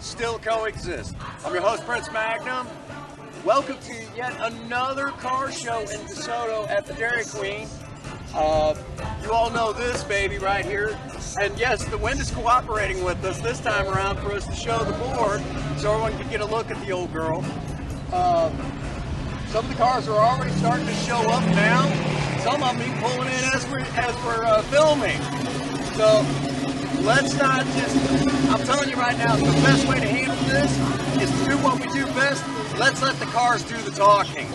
still coexist. I'm your host, Prince Magnum. Welcome to yet another car show in DeSoto at the Dairy Queen. You all know this baby right here. And yes, the wind is cooperating with us this time around for us to show the board so everyone can get a look at the old girl. Some of the cars are already starting to show up now. Some of them even pulling in as we're filming. So let's not I'm telling you right now, the best way to handle this is to do what we do best. Let's let the cars do the talking.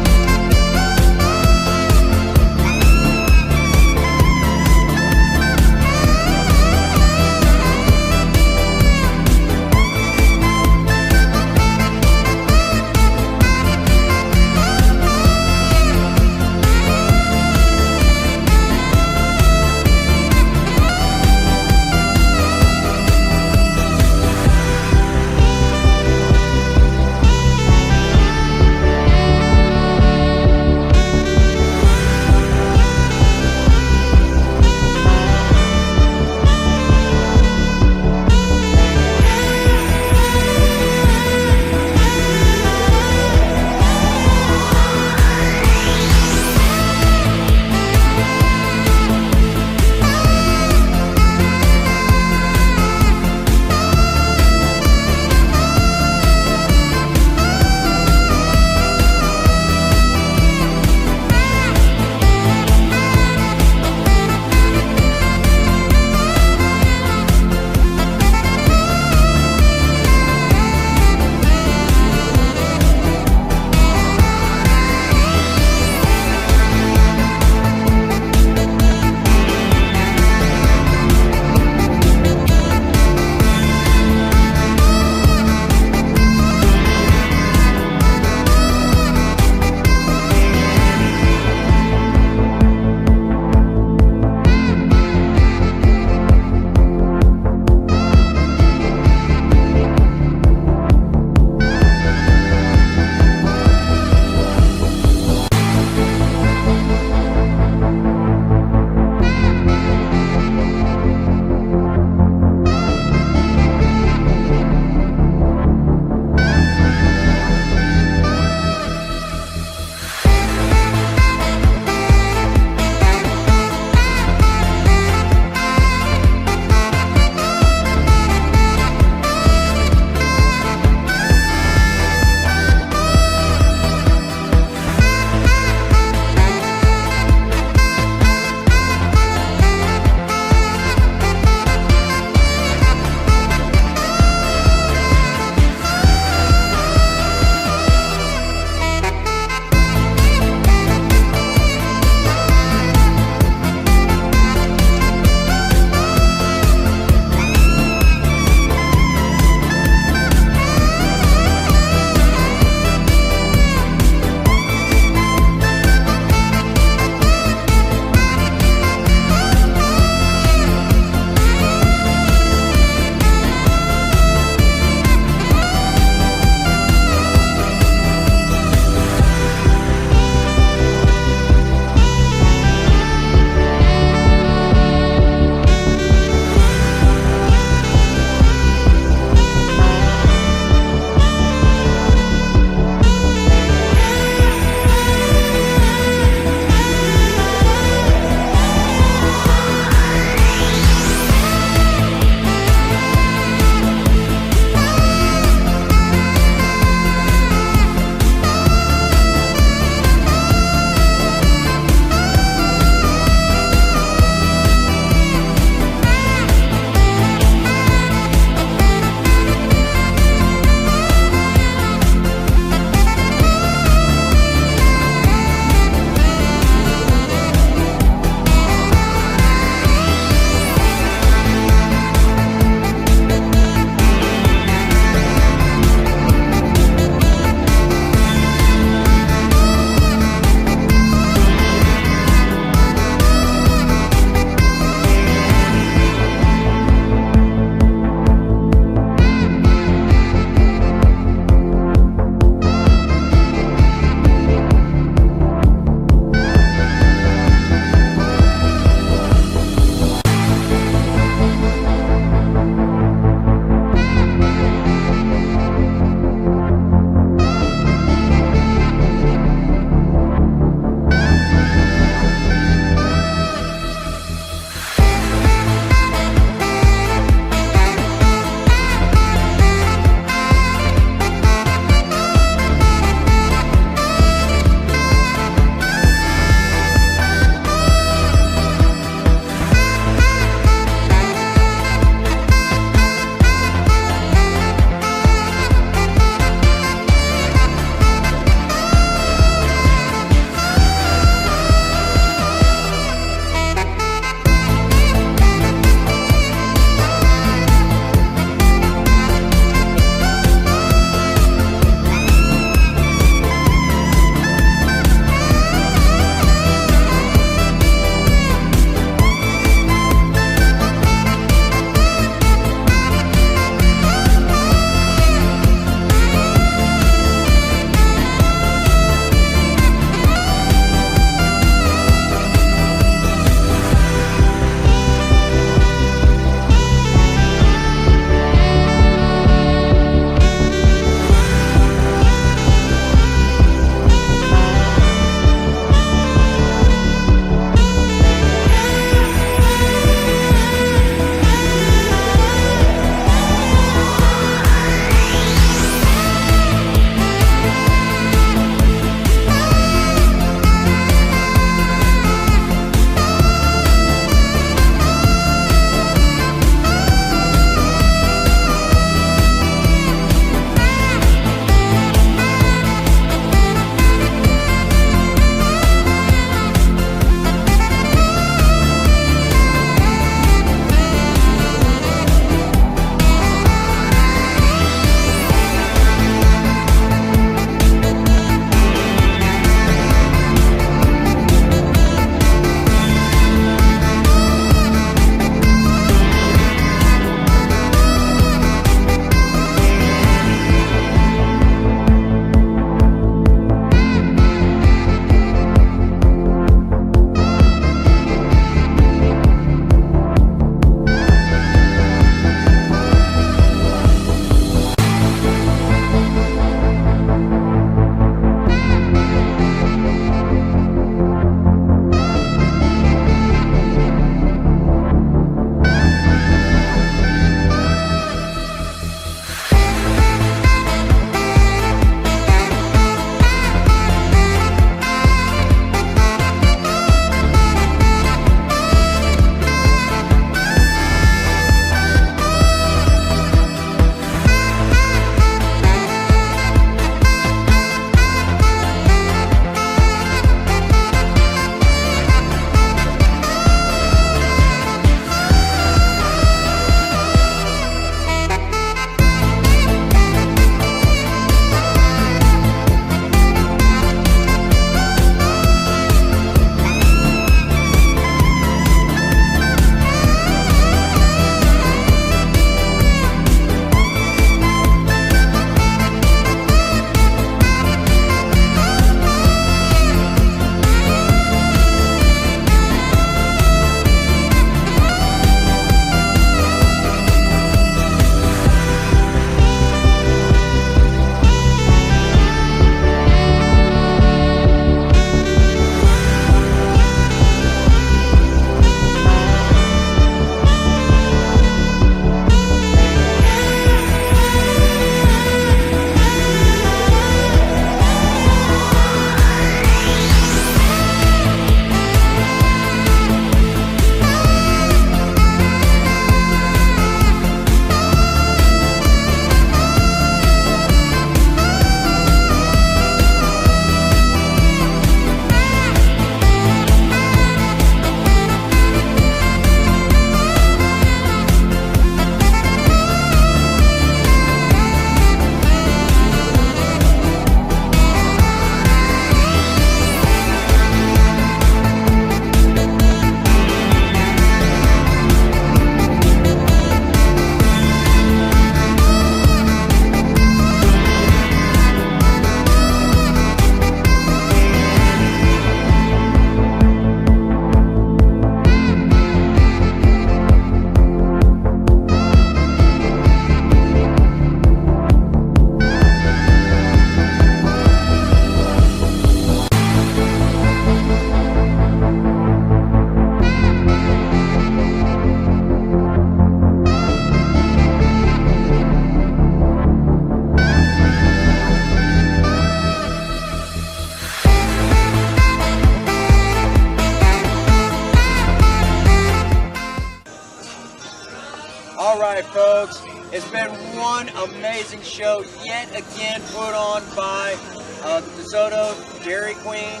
All right, folks, it's been one amazing show yet again put on by the DeSoto Dairy Queen.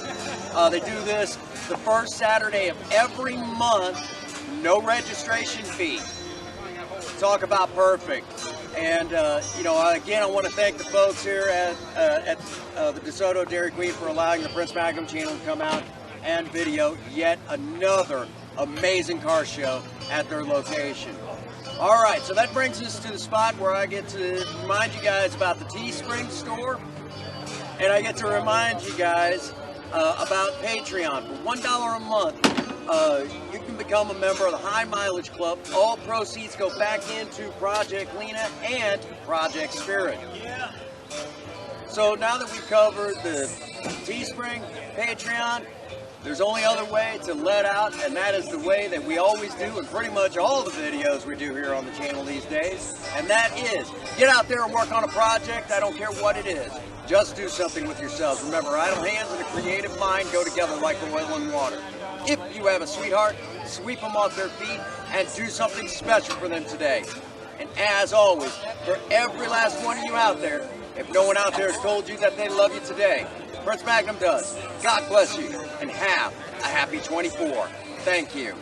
They do this the first Saturday of every month, no registration fee. Talk about perfect. And, you know, again, I want to thank the folks here at the DeSoto Dairy Queen for allowing the Prince Magnum channel to come out and video yet another amazing car show at their location. All right, so that brings us to the spot where I get to remind you guys about the Teespring store, and I get to remind you guys about Patreon. For $1 a month, you can become a member of the High Mileage Club. All proceeds go back into Project Lena and Project Spirit. So now that we've covered the Teespring, Patreon, there's only other way to let out, and that is the way that we always do in pretty much all the videos we do here on the channel these days, and that is get out there and work on a project. I don't care what it is. Just do something with yourselves. Remember, idle hands and a creative mind go together like oil and water. If you have a sweetheart, sweep them off their feet and do something special for them today. And as always, for every last one of you out there, if no one out there has told you that they love you today, Prince Magnum does. God bless you, and have a happy 24. Thank you.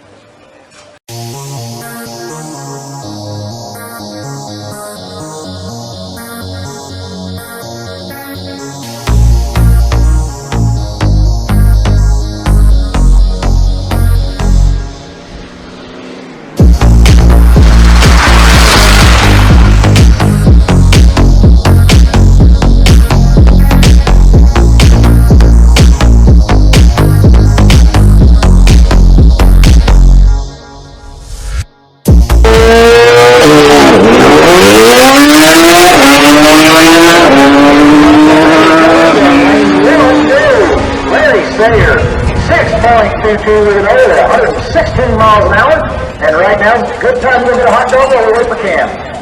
Sayer, 6.22 with an over 116 miles an hour, and right now, good time to go get a hot dog while we wait for Cam.